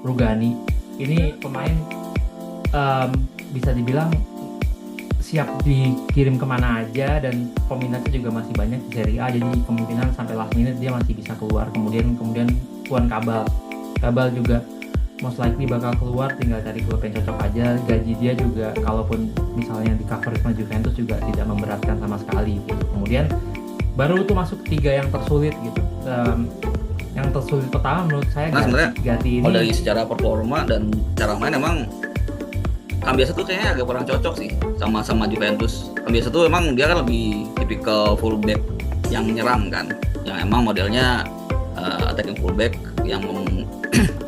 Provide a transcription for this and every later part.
Rugani. Ini pemain em, bisa dibilang siap dikirim kemana aja dan peminatnya juga masih banyak di Serie A, jadi kemungkinan sampai last minute dia masih bisa keluar. Kemudian kemudian Juan Cabal, Cabal juga most likely bakal keluar, tinggal cari klub yang cocok aja. Gaji dia juga kalaupun misalnya di cover sama Juventus juga tidak memberatkan sama sekali gitu. Kemudian baru tuh masuk tiga yang tersulit gitu. Yang tersulit pertama menurut saya Nah Gatti. sebenarnya Gatti kalau ini dari secara performa dan cara main emang Kambiasa tuh kayaknya agak kurang cocok sih sama Juventus. Kambiasa tuh emang dia kan lebih tipikal fullback yang nyerang kan, yang emang modelnya attacking fullback yang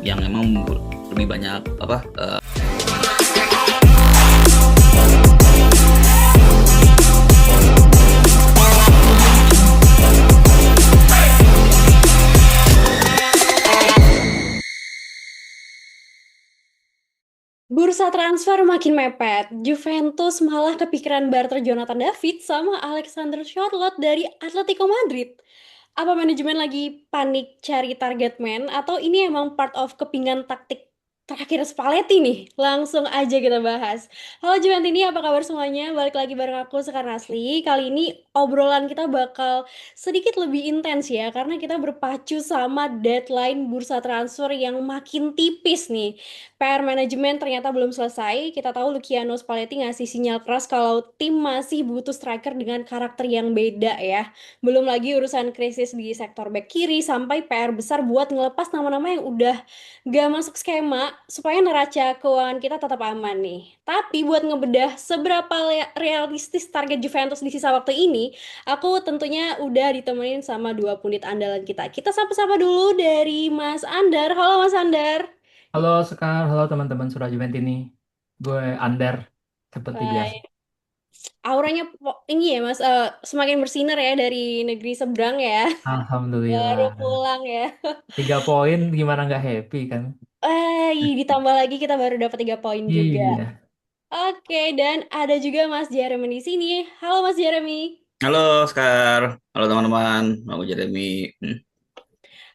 yang emang lebih banyak apa Bursa transfer makin mepet. Juventus malah kepikiran barter Jonathan David sama Alexander Charlotte dari Atletico Madrid. Apa manajemen lagi panik cari target man atau ini emang part of kepingan taktik terakhir Spalletti nih? Langsung aja kita bahas. Halo Juventini, apa kabar semuanya? Balik lagi bareng aku Sekar Asli. Kali ini obrolan kita bakal sedikit lebih intens ya, karena kita berpacu sama deadline bursa transfer yang makin tipis nih. PR manajemen ternyata belum selesai. Kita tahu Luciano Spalletti ngasih sinyal keras kalau tim masih butuh striker dengan karakter yang beda ya. Belum lagi urusan krisis di sektor back kiri sampai PR besar buat ngelepas nama-nama yang udah gak masuk skema supaya neraca keuangan kita tetap aman nih. Tapi buat ngebedah seberapa realistis target Juventus di sisa waktu ini, aku tentunya udah ditemenin sama dua pundit andalan kita. Kita sapa-sapa dulu dari Mas Andar. Halo Mas Andar. halo Sekar, halo teman-teman Surah Juventini. Gue Andar seperti biasa. Auranya ini ya Mas, semakin bersinar ya dari negeri seberang ya. Baru Alhamdulillah. pulang ya. 3 poin gimana nggak happy kan? Ditambah lagi kita baru dapat 3 poin juga. Iya. Oke, dan ada juga Mas Jeremy di sini. Halo Mas Jeremy. halo Oscar, halo teman-teman, aku Jeremy.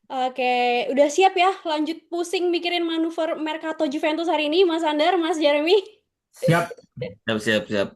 Oke, udah siap ya lanjut pusing mikirin manuver Mercato Juventus hari ini Mas Andar, Mas Jeremy? Siap. Siap siap siap.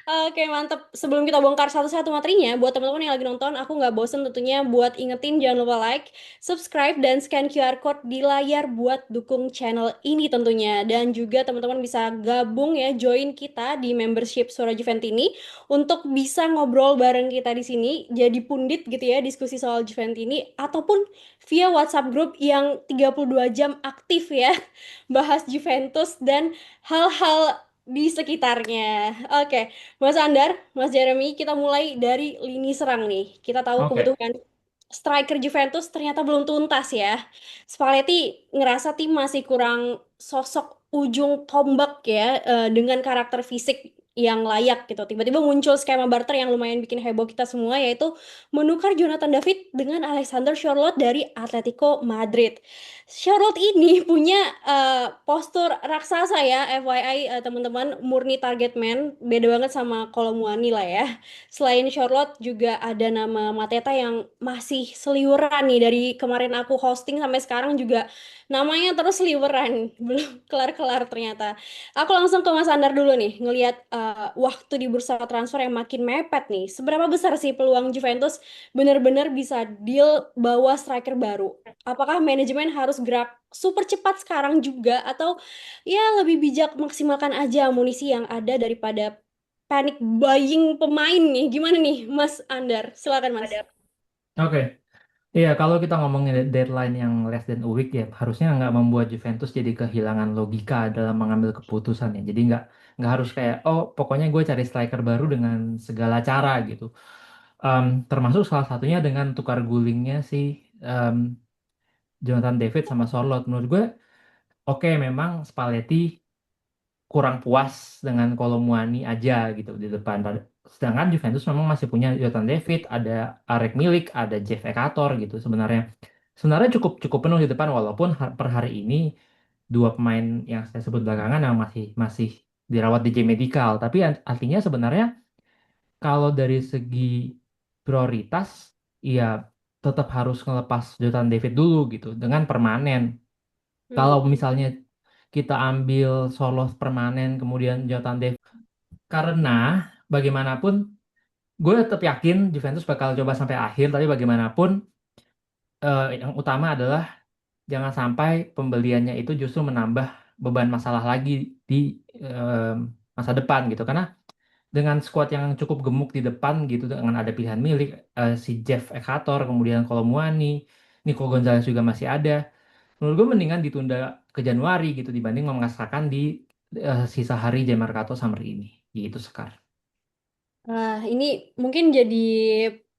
Oke, mantep. Sebelum kita bongkar satu-satu materinya, buat teman-teman yang lagi nonton, aku nggak bosen tentunya buat ingetin jangan lupa like, subscribe, dan scan QR Code di layar buat dukung channel ini tentunya. Dan juga teman-teman bisa gabung ya, join kita di membership Suara Juventini untuk bisa ngobrol bareng kita di sini, jadi pundit gitu ya, diskusi soal Juventini, ataupun via WhatsApp group yang 32 jam aktif ya, bahas Juventus dan hal-hal di sekitarnya. Oke, Mas Andar, Mas Jeremy, kita mulai dari lini serang nih. Kita tahu Oke. kebutuhan striker Juventus ternyata belum tuntas ya. Spalletti ngerasa tim masih kurang sosok ujung tombak ya, dengan karakter fisik yang layak gitu. Tiba-tiba muncul skema barter yang lumayan bikin heboh kita semua, yaitu menukar Jonathan David dengan Alexander Charlotte dari Atletico Madrid. Charlotte ini punya postur raksasa ya, FYI, teman-teman, murni target man, beda banget sama Kolomuani lah ya. Selain Charlotte juga ada nama Mateta yang masih seliweran nih dari kemarin aku hosting sampai sekarang juga namanya terus seliweran, belum kelar-kelar ternyata. Aku langsung ke Mas Andar dulu nih, ngelihat waktu di bursa transfer yang makin mepet nih. Seberapa besar sih peluang Juventus benar-benar bisa deal bawa striker baru? Apakah manajemen harus gerak super cepat sekarang juga atau ya lebih bijak maksimalkan aja amunisi yang ada daripada panic buying pemain nih? Gimana nih Mas Andar? Silakan Mas. Oke. Iya, kalau kita ngomongin deadline yang less than a week ya, harusnya nggak membuat Juventus jadi kehilangan logika dalam mengambil keputusan ya. Jadi nggak harus kayak, oh pokoknya gue cari striker baru dengan segala cara gitu. Termasuk salah satunya dengan tukar gulingnya si em, Jonathan David sama Sorloth. Menurut gue, oke memang Spalletti kurang puas dengan Kolomuani aja gitu di depan. Sedangkan Juventus memang masih punya Jonathan David, ada Arek Milik, ada Jeff Ekator gitu sebenarnya. Sebenarnya cukup cukup penuh di depan walaupun per hari ini dua pemain yang saya sebut belakangan yang masih masih dirawat di J Medical. Tapi artinya sebenarnya kalau dari segi prioritas ya tetap harus ngelepas Jonathan David dulu gitu dengan permanen. Kalau Hmm. misalnya kita ambil Solo permanen kemudian Jonathan David, karena bagaimanapun gue tetap yakin Juventus bakal coba sampai akhir, tapi bagaimanapun yang utama adalah jangan sampai pembeliannya itu justru menambah beban masalah lagi di masa depan gitu. Karena dengan skuad yang cukup gemuk di depan gitu, dengan ada pilihan milik si Jeff Ekator, kemudian Kolomuani, Nico Gonzalez juga masih ada. Menurut gue mendingan ditunda ke Januari gitu dibanding memaksakan di sisa hari Jamarcato Summer ini. Gitu Sekar. Ini mungkin jadi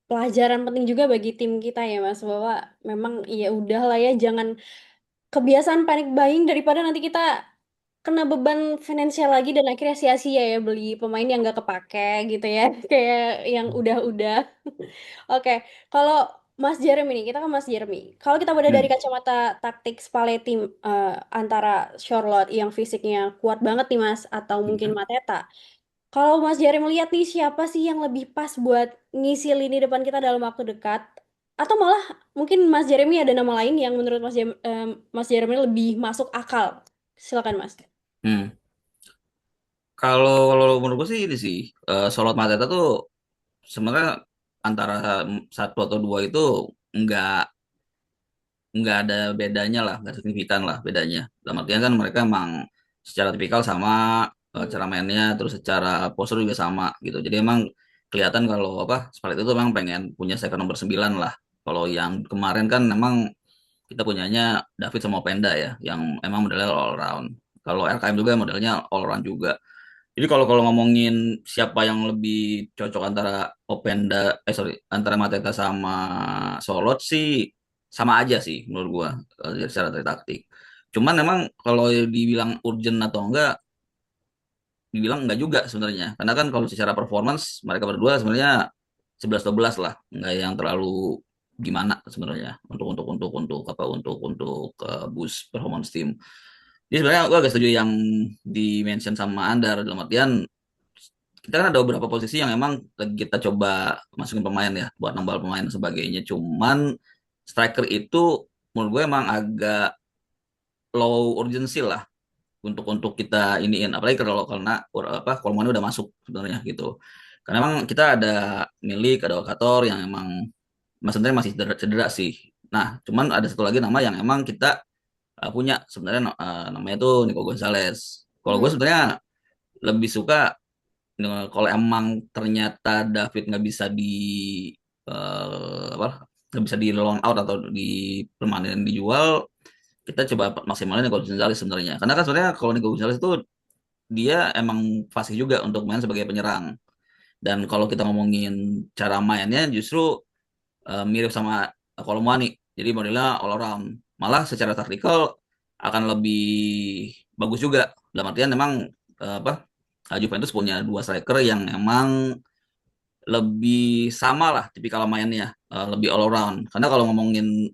pelajaran penting juga bagi tim kita ya Mas, bahwa memang ya udah lah ya, jangan kebiasaan panic buying daripada nanti kita kena beban finansial lagi dan akhirnya sia-sia ya beli pemain yang nggak kepake gitu ya, kayak yang udah-udah. Oke, kalau Mas Jeremy nih, kita kan Mas Jeremy. Kalau kita beda dari Hmm. kacamata taktik Spalletti, antara Charlotte yang fisiknya kuat banget nih Mas, atau mungkin Hmm. Mateta. Kalau Mas Jeremy melihat nih, siapa sih yang lebih pas buat ngisi lini depan kita dalam waktu dekat? Atau malah mungkin Mas Jeremy ada nama lain yang menurut Mas Jeremy lebih masuk akal. Silakan Mas. Hmm. Kalau menurut gue sih ini sih Sorot Mateta tuh sebenarnya antara satu atau dua itu nggak nggak ada bedanya lah, nggak signifikan lah bedanya. Dalam artian kan mereka emang secara tipikal sama, Hmm. cara mainnya, terus secara postur juga sama gitu. Jadi emang kelihatan kalau apa Spalletti itu memang pengen punya striker nomor 9 lah. Kalau yang kemarin kan memang kita punyanya David sama Openda ya, yang emang modelnya all round. Kalau RKM juga modelnya all round juga. Jadi kalau kalau ngomongin siapa yang lebih cocok antara Openda, sorry, antara Mateta sama Solot sih sama aja sih menurut gua, secara dari taktik. Cuman memang kalau dibilang urgent atau enggak, dibilang enggak juga sebenarnya. Karena kan kalau secara performance mereka berdua sebenarnya 11-12 lah, enggak yang terlalu gimana sebenarnya untuk apa boost performance tim. Jadi sebenarnya gue agak setuju yang di mention sama Andar dalam artian kita kan ada beberapa posisi yang emang lagi kita coba masukin pemain ya buat nambah pemain dan sebagainya. Cuman striker itu menurut gue emang agak low urgency lah untuk kita iniin apalagi kalau karena apa Kolomani udah masuk sebenarnya gitu. Karena emang kita ada milik ada Okator yang emang sebenarnya masih cedera, cedera sih. Nah, cuman ada satu lagi nama yang emang kita punya sebenarnya namanya tuh Nico Gonzalez. Kalau gue Hmm. sebenarnya lebih suka kalau emang ternyata David nggak bisa di apa nggak bisa di loan out atau di permanen dijual, kita coba maksimalin Nico Gonzalez sebenarnya. Karena kan sebenarnya kalau Nico Gonzalez itu dia emang fasih juga untuk main sebagai penyerang. Dan kalau kita ngomongin cara mainnya justru mirip sama Kolomani. Jadi modelnya all around. Malah secara taktikal akan lebih bagus juga. Dalam artian memang apa Juventus punya dua striker yang emang lebih sama lah tipikal mainnya, lebih all around. Karena kalau ngomongin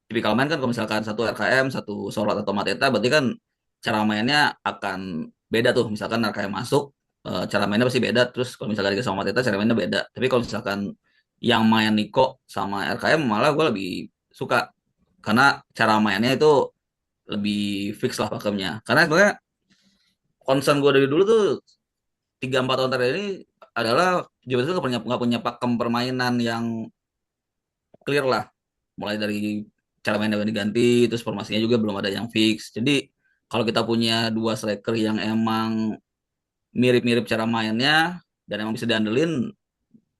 tipikal main kan kalau misalkan satu RKM, satu Sorot atau Mateta, berarti kan cara mainnya akan beda tuh. Misalkan RKM masuk, cara mainnya pasti beda. Terus kalau misalkan Liga sama Mateta, cara mainnya beda. Tapi kalau misalkan yang main Niko sama RKM malah gue lebih suka karena cara mainnya itu lebih fix lah pakemnya. Karena sebenarnya concern gue dari dulu tuh 3-4 tahun terakhir ini adalah Juventus nggak punya pakem permainan yang clear lah. Mulai dari cara mainnya yang diganti, terus formasinya juga belum ada yang fix. Jadi kalau kita punya dua striker yang emang mirip-mirip cara mainnya dan emang bisa diandelin,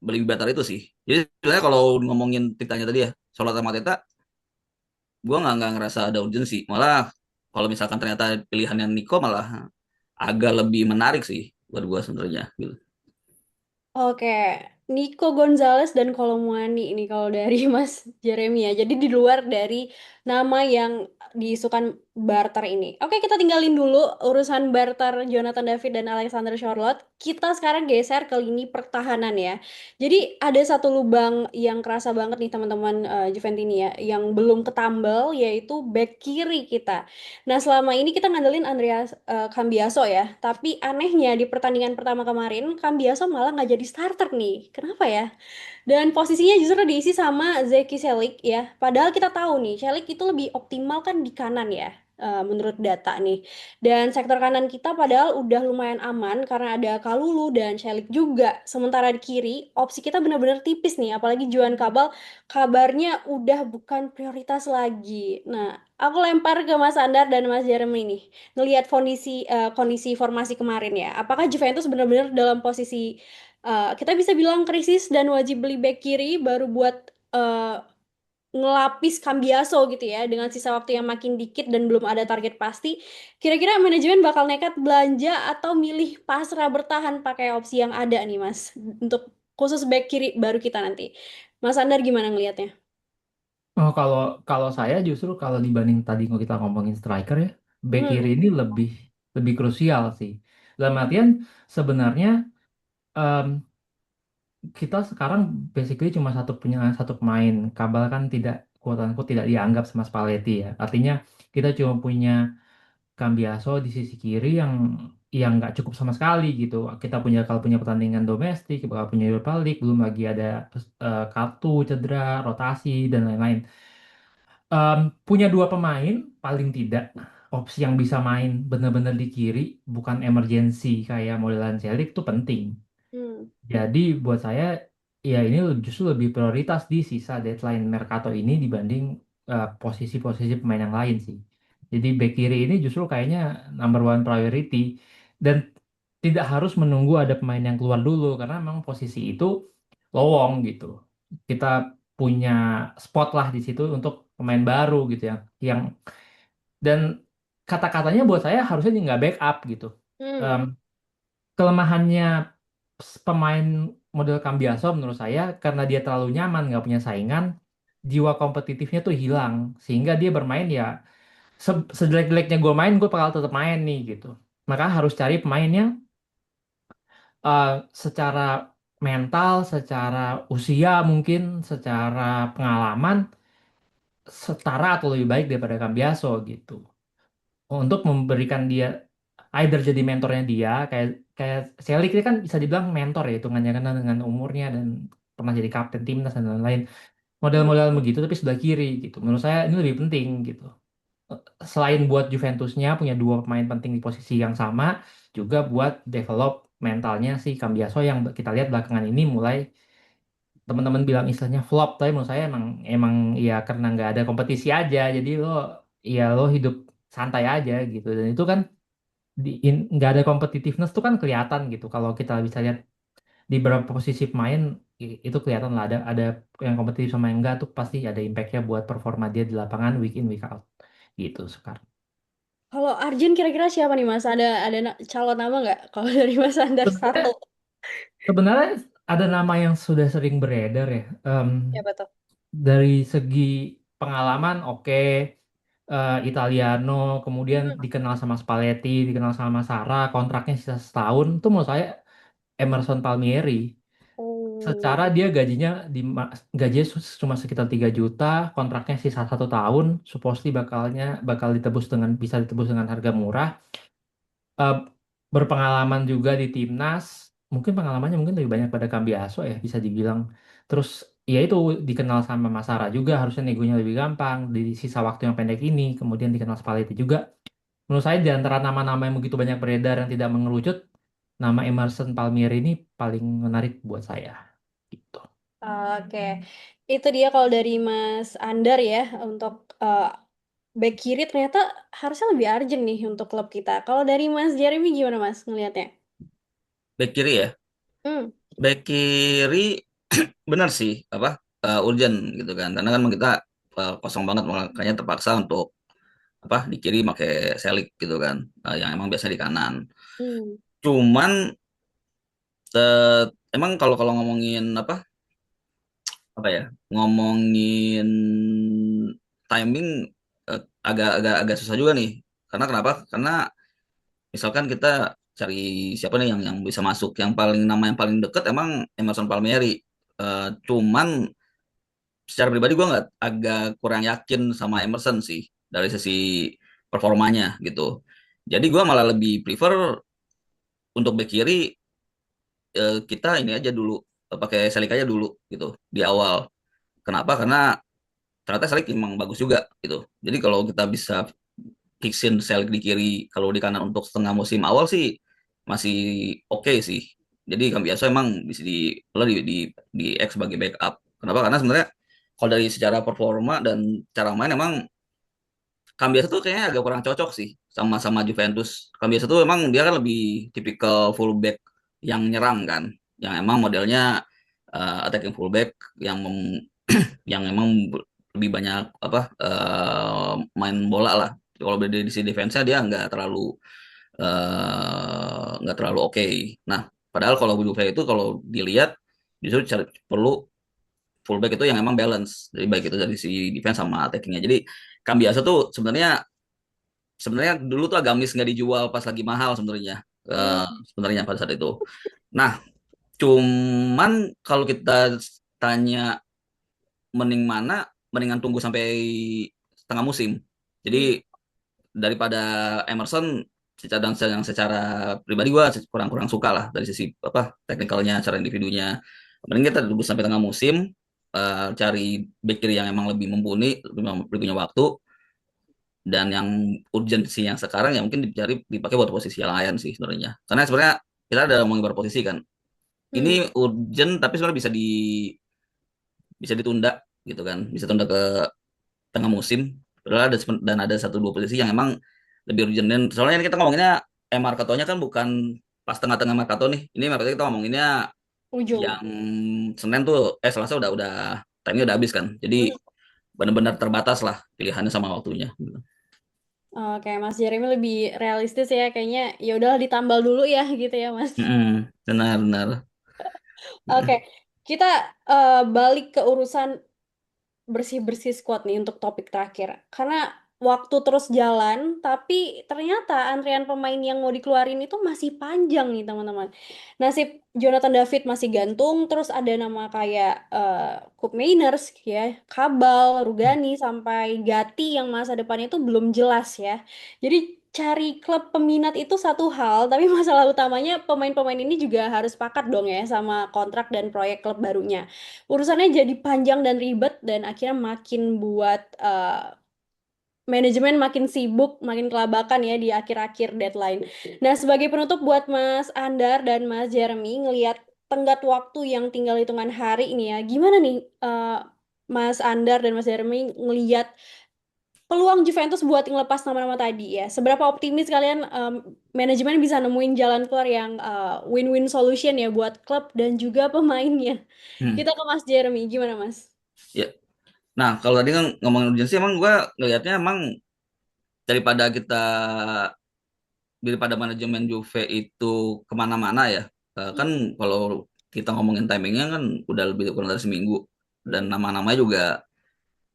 lebih better itu sih. Jadi sebenarnya kalau ngomongin ditanya tadi ya, soal Mateta, gue nggak ngerasa ada urgensi. Malah kalau misalkan ternyata pilihannya Nico malah agak lebih menarik sih buat gue sebenarnya. Gitu. Oke, Nico Gonzalez dan Kolomuani ini kalau dari Mas Jeremy ya. Jadi di luar dari nama yang diisukan barter ini. Oke, kita tinggalin dulu urusan barter Jonathan David dan Alexander Charlotte. Kita sekarang geser ke lini pertahanan ya. Jadi ada satu lubang yang kerasa banget nih teman-teman Juventini ya, yang belum ketambal yaitu back kiri kita. Nah, selama ini kita ngandelin Andreas Cambiaso ya. Tapi anehnya di pertandingan pertama kemarin, Cambiaso malah nggak jadi starter nih. Kenapa ya? Dan posisinya justru diisi sama Zeki Celik ya. Padahal kita tahu nih, Celik itu lebih optimal kan di kanan ya. menurut data nih. Dan sektor kanan kita padahal udah lumayan aman karena ada Kalulu dan Celik juga. Sementara di kiri, opsi kita benar-benar tipis nih, apalagi Juan Kabal kabarnya udah bukan prioritas lagi. Nah, aku lempar ke Mas Andar dan Mas Jeremy nih. Ngelihat kondisi formasi kemarin ya. Apakah Juventus benar-benar dalam posisi kita bisa bilang krisis dan wajib beli bek kiri baru buat eh, ngelapis Cambiaso gitu ya dengan sisa waktu yang makin dikit dan belum ada target pasti. Kira-kira manajemen bakal nekat belanja atau milih pasrah bertahan pakai opsi yang ada nih Mas untuk khusus back kiri baru kita nanti. Mas Andar gimana ngelihatnya? Oh, kalau kalau saya justru kalau dibanding tadi kalau kita ngomongin striker ya, back kiri Hmm, ini lebih lebih krusial sih. Dalam artian sebenarnya em, kita sekarang basically cuma punya satu pemain. Kabal kan tidak quote unquote tidak dianggap sama Spalletti ya. Artinya kita cuma punya Cambiaso di sisi kiri yang nggak cukup sama sekali gitu. Kita kalau punya pertandingan domestik, bakal punya Europa League, belum lagi ada kartu cedera, rotasi dan lain-lain. Punya dua pemain paling tidak opsi yang bisa main bener-bener di kiri, bukan emergency kayak modelan Celik itu penting. hmm, Jadi buat saya ya ini justru lebih prioritas di sisa deadline Mercato ini dibanding posisi-posisi pemain yang lain sih. Jadi back kiri ini justru kayaknya number one priority dan tidak harus menunggu ada pemain yang keluar dulu karena memang posisi itu lowong gitu. Kita punya spot lah di situ untuk pemain baru gitu ya. Yang dan kata-katanya buat saya harusnya dia nggak backup gitu. hmm, Kelemahannya pemain model Cambiaso menurut saya karena dia terlalu nyaman nggak punya saingan jiwa kompetitifnya tuh hilang sehingga dia bermain ya sejelek-jeleknya gue main gue bakal tetap main nih gitu maka harus cari pemain yang eh, secara mental secara usia mungkin secara pengalaman setara atau lebih baik daripada Cambiaso gitu untuk memberikan dia either jadi mentornya dia kayak kayak Selik ini kan bisa dibilang mentor ya hitungannya karena dengan umurnya dan pernah jadi kapten timnas dan lain-lain hmm. model-model begitu tapi sebelah kiri gitu menurut saya ini lebih penting gitu. Selain buat Juventusnya punya dua pemain penting di posisi yang sama juga buat develop mentalnya si Cambiaso yang kita lihat belakangan ini mulai teman-teman bilang istilahnya flop tapi menurut saya emang ya karena nggak ada kompetisi aja jadi lo hidup santai aja gitu dan itu kan nggak ada competitiveness tuh kan kelihatan gitu kalau kita bisa lihat di beberapa posisi pemain itu kelihatan lah ada yang kompetitif sama yang enggak tuh pasti ada impactnya buat performa dia di lapangan week in week out gitu sekarang. Kalau Arjun kira-kira siapa nih Mas? Ada calon nama nggak? Kalau dari Mas Andar Sebenarnya satu. sebenarnya ada nama yang sudah sering beredar ya. Siapa tuh? Dari segi pengalaman oke, Italiano kemudian Hmm. dikenal sama Spalletti dikenal sama Sarah kontraknya sisa setahun itu menurut saya Emerson Palmieri. Secara Oh. dia gajinya cuma sekitar 3 juta, kontraknya sisa 1 tahun, supposedly bakal bisa ditebus dengan harga murah. Eh, Berpengalaman juga di timnas, mungkin pengalamannya mungkin lebih banyak pada Cambiaso ya bisa dibilang. Terus ya itu dikenal sama Masara juga, harusnya negonya lebih gampang di sisa waktu yang pendek ini. Kemudian dikenal Spalletti juga. Menurut saya di antara nama-nama yang begitu banyak beredar yang tidak mengerucut, nama Emerson Palmieri ini paling menarik buat saya. Gitu. Oke, itu dia kalau dari Mas Andar ya untuk eh, back kiri ternyata harusnya lebih urgent nih untuk klub kita. Kalau dari Mas Jeremy gimana Mas ngelihatnya? Back kiri ya. Hmm, Back kiri benar sih apa urgent gitu kan. Karena kan kita kosong banget makanya terpaksa untuk apa di kiri pakai Selik gitu kan. Yang emang biasa di kanan. hmm. Cuman eh, emang kalau kalau ngomongin apa ya ngomongin timing agak agak susah juga nih. Karena kenapa? Karena misalkan kita cari siapa nih yang bisa masuk, nama yang paling deket emang Emerson Palmieri. Cuman secara pribadi gue nggak agak kurang yakin sama Emerson sih dari sisi performanya gitu. Jadi gue malah lebih prefer untuk bek kiri kita ini aja dulu pakai Selik aja dulu gitu di awal. Kenapa? Karena ternyata Salik emang bagus juga gitu. Jadi kalau kita bisa Kixin Selik di kiri, kalau di kanan untuk setengah musim awal sih masih oke sih. Jadi Cambiaso emang bisa di X sebagai backup. Kenapa? Karena sebenarnya kalau dari secara performa dan cara main emang Cambiaso tuh kayaknya agak kurang cocok sih sama Juventus. Cambiaso tuh emang dia kan lebih tipikal fullback yang nyerang kan, yang emang modelnya attacking fullback yang yang emang lebih banyak apa main bola lah. Kalau dari sisi defense-nya dia nggak terlalu oke. Nah, padahal kalau Juve itu kalau dilihat justru perlu fullback itu yang emang balance. Jadi baik itu dari si defense sama attackingnya. Jadi Cambiaso tuh sebenarnya sebenarnya dulu tuh agak miss nggak dijual pas lagi mahal sebenarnya. Hmm. Sebenarnya pada saat itu. Nah, cuman kalau kita tanya mending mana, mendingan tunggu sampai setengah musim. Hmm. Jadi daripada Emerson secara pribadi gua kurang-kurang suka lah dari sisi apa teknikalnya, cara individunya. Mending kita tunggu sampai tengah musim, cari back kiri yang emang lebih mumpuni, lebih punya waktu, dan yang urgensi yang sekarang ya mungkin dipakai buat posisi yang lain sih sebenarnya. Karena sebenarnya kita ada ngomongin beberapa posisi kan. Hmm. Ini urgent tapi sebenarnya bisa ditunda gitu kan, bisa tunda ke tengah musim. Padahal dan ada satu dua posisi yang emang lebih urgent, dan soalnya ini kita ngomonginnya Markatonya kan bukan pas tengah-tengah Markato nih. Ini Markato kita ngomonginnya Ujung. yang Senin tuh Selasa udah time-nya udah habis kan. Jadi Hmm. benar-benar terbatas lah pilihannya sama waktunya. Oke, Mas Jeremy lebih realistis ya kayaknya. Ya udahlah ditambal dulu ya gitu ya, Mas. Benar-benar. Oke, kita balik ke urusan bersih-bersih squad nih untuk topik terakhir. Karena waktu terus jalan, tapi ternyata antrian pemain yang mau dikeluarin itu masih panjang nih teman-teman. Nasib Jonathan David masih gantung, terus ada nama kayak Koop Mainers ya, Kabal, Rugani, sampai Gatti yang masa depannya itu belum jelas ya. Jadi cari klub peminat itu satu hal, tapi masalah utamanya pemain-pemain ini juga harus sepakat dong ya sama kontrak dan proyek klub barunya. Urusannya jadi panjang dan ribet dan akhirnya makin buat manajemen makin sibuk, makin kelabakan ya di akhir-akhir deadline. Nah, sebagai penutup buat Mas Andar dan Mas Jeremy ngelihat tenggat waktu yang tinggal hitungan hari ini ya, gimana nih Mas Andar dan Mas Jeremy ngelihat peluang Juventus buat ngelepas nama-nama tadi ya? Seberapa optimis kalian manajemen bisa nemuin jalan keluar yang win-win solution ya buat klub dan juga pemainnya? Hmm. Kita ke Mas Jeremy, gimana Mas? Ya. Nah, kalau tadi kan ngomongin urgensi, emang gua ngelihatnya emang daripada kita daripada manajemen Juve itu kemana-mana ya. Kan kalau kita ngomongin timingnya kan udah lebih kurang dari seminggu, dan nama-namanya juga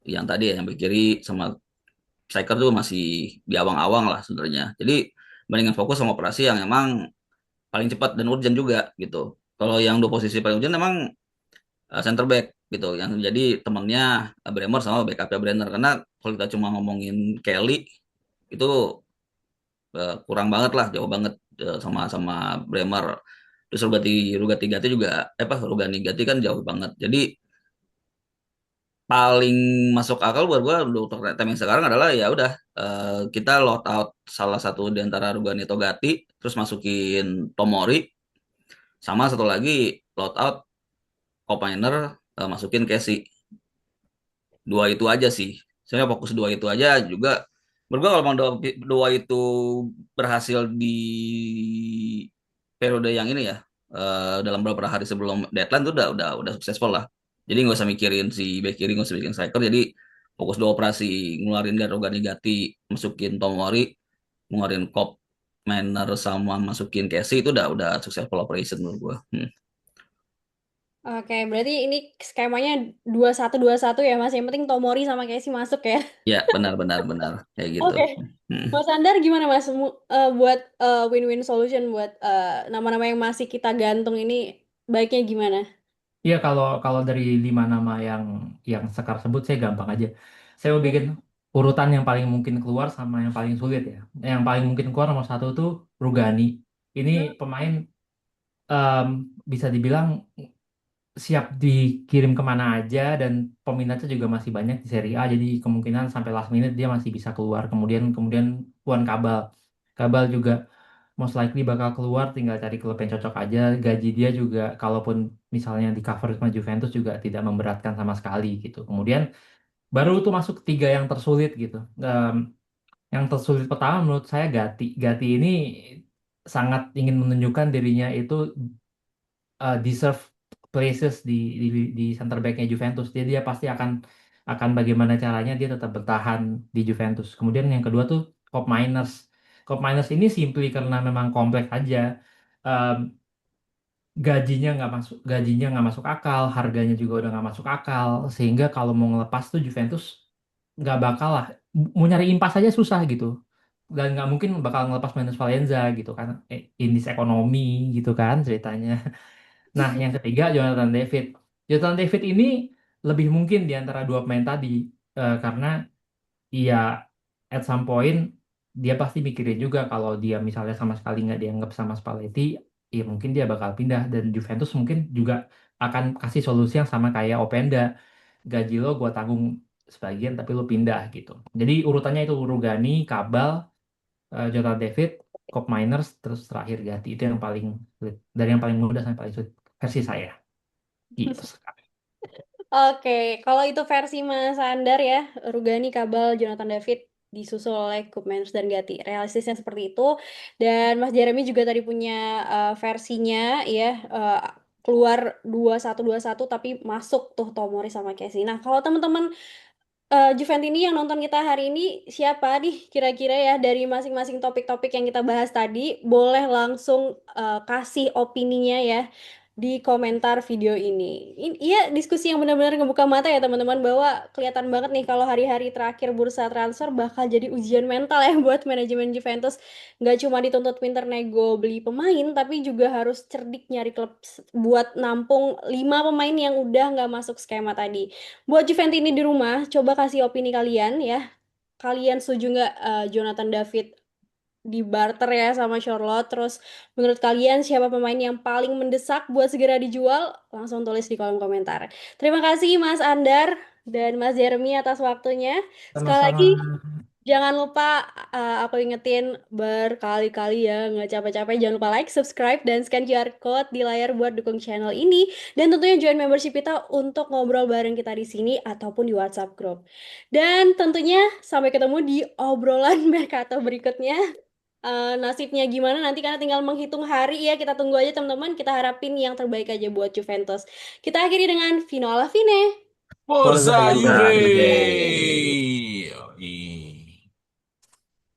yang tadi ya yang bek kiri sama striker tuh masih di awang-awang lah sebenarnya. Jadi mendingan fokus sama operasi yang emang paling cepat dan urgent juga gitu. Kalau yang dua posisi paling urgent emang center back gitu, yang jadi temannya Bremer sama backupnya Brenner. Karena kalau kita cuma ngomongin Kelly itu kurang banget lah, jauh banget sama sama Bremer. Terus Rugati Gatti juga apa Rugani Gatti kan jauh banget. Jadi paling masuk akal buat gua untuk timing sekarang adalah ya udah kita load out salah satu di antara Rugani atau Gatti, terus masukin Tomori, sama satu lagi load out Kopminer, masukin Casey. Dua itu aja sih. Saya fokus dua itu aja juga. Menurut gua kalau mau dua itu berhasil di periode yang ini ya, dalam beberapa hari sebelum deadline tuh udah successful lah. Jadi nggak usah mikirin si back kiri, nggak usah mikirin striker. Jadi fokus dua operasi, ngeluarin Garoga Gatti, masukin Tomori, ngeluarin Kop Manner sama masukin Casey, itu udah successful operation menurut gua. Oke, berarti ini skemanya 21-21 ya Mas. Yang penting Tomori sama Casey masuk ya. Ya, benar benar benar kayak gitu. Oke. Hmm. Mas Andar gimana Mas buat win-win solution buat nama-nama yang masih kita gantung ini baiknya gimana? Iya, kalau kalau dari 5 nama yang Sekar sebut, saya gampang aja. Saya mau bikin urutan yang paling mungkin keluar sama yang paling sulit ya. Yang paling mungkin keluar nomor satu tuh Rugani. Ini Hmm. pemain em, bisa dibilang siap dikirim kemana aja dan peminatnya juga masih banyak di Serie A jadi kemungkinan sampai last minute dia masih bisa keluar kemudian kemudian Juan Cabal Cabal juga most likely bakal keluar tinggal cari klub yang cocok aja gaji dia juga kalaupun misalnya di cover sama Juventus juga tidak memberatkan sama sekali gitu kemudian baru tuh masuk tiga yang tersulit gitu. Yang tersulit pertama menurut saya Gatti Gatti ini sangat ingin menunjukkan dirinya itu deserve places di center backnya Juventus. Jadi dia pasti akan bagaimana caranya dia tetap bertahan di Juventus. Kemudian yang kedua tuh Cop Miners. Cop Miners ini simply karena memang kompleks aja. Em, gajinya nggak masuk akal, harganya juga udah nggak masuk akal. Sehingga kalau mau ngelepas tuh Juventus nggak bakal lah. Mau nyari impas aja susah gitu. Dan nggak mungkin bakal ngelepas Manuel Valencia gitu kan. Indis ekonomi gitu kan ceritanya. Nah, yang ketiga Jonathan David. Jonathan David ini lebih mungkin di antara dua pemain tadi karena iya at some point dia pasti mikirin juga kalau dia misalnya sama sekali nggak dianggap sama Spalletti, ya mungkin dia bakal pindah dan Juventus mungkin juga akan kasih solusi yang sama kayak Openda. Gaji lo gua tanggung sebagian tapi lo pindah gitu. Jadi urutannya itu Rugani, Kabal, Jonathan David, Cop Miners, terus terakhir Gatti itu yang paling sulit. Dari yang paling mudah sampai paling sulit versi saya. Gitu sekali. Oke, kalau itu versi Mas Andar ya, Rugani, Kabal, Jonathan David disusul oleh Koopmeiners dan Gatti. Realistisnya seperti itu. Dan Mas Jeremy juga tadi punya versinya ya, keluar 21-21 tapi masuk tuh Tomori sama Casey. Nah, kalau teman-teman Juventini yang nonton kita hari ini siapa nih kira-kira ya dari masing-masing topik-topik yang kita bahas tadi boleh langsung kasih opininya ya di komentar video ini. Iya diskusi yang benar-benar ngebuka mata ya teman-teman bahwa kelihatan banget nih kalau hari-hari terakhir bursa transfer bakal jadi ujian mental ya buat manajemen Juventus. Nggak cuma dituntut pinter nego beli pemain tapi juga harus cerdik nyari klub buat nampung 5 pemain yang udah nggak masuk skema tadi. Buat Juventini di rumah, coba kasih opini kalian ya. Kalian setuju nggak Jonathan David di barter ya sama Charlotte? Terus menurut kalian siapa pemain yang paling mendesak buat segera dijual? Langsung tulis di kolom komentar. Terima kasih Mas Andar dan Mas Jeremy atas waktunya. Sekali Sama-sama. lagi jangan lupa aku ingetin berkali-kali ya, nggak capek-capek. Jangan lupa like, subscribe, dan scan QR Code di layar buat dukung channel ini. Dan tentunya join membership kita untuk ngobrol bareng kita di sini ataupun di WhatsApp group. Dan tentunya sampai ketemu di obrolan Mercato berikutnya. Nasibnya gimana nanti karena tinggal menghitung hari ya. Kita tunggu aja teman-teman. Kita harapin yang terbaik aja buat Juventus. Kita akhiri dengan Vino alla fine. Forza Forza Juve! Nah, Juve. Juve.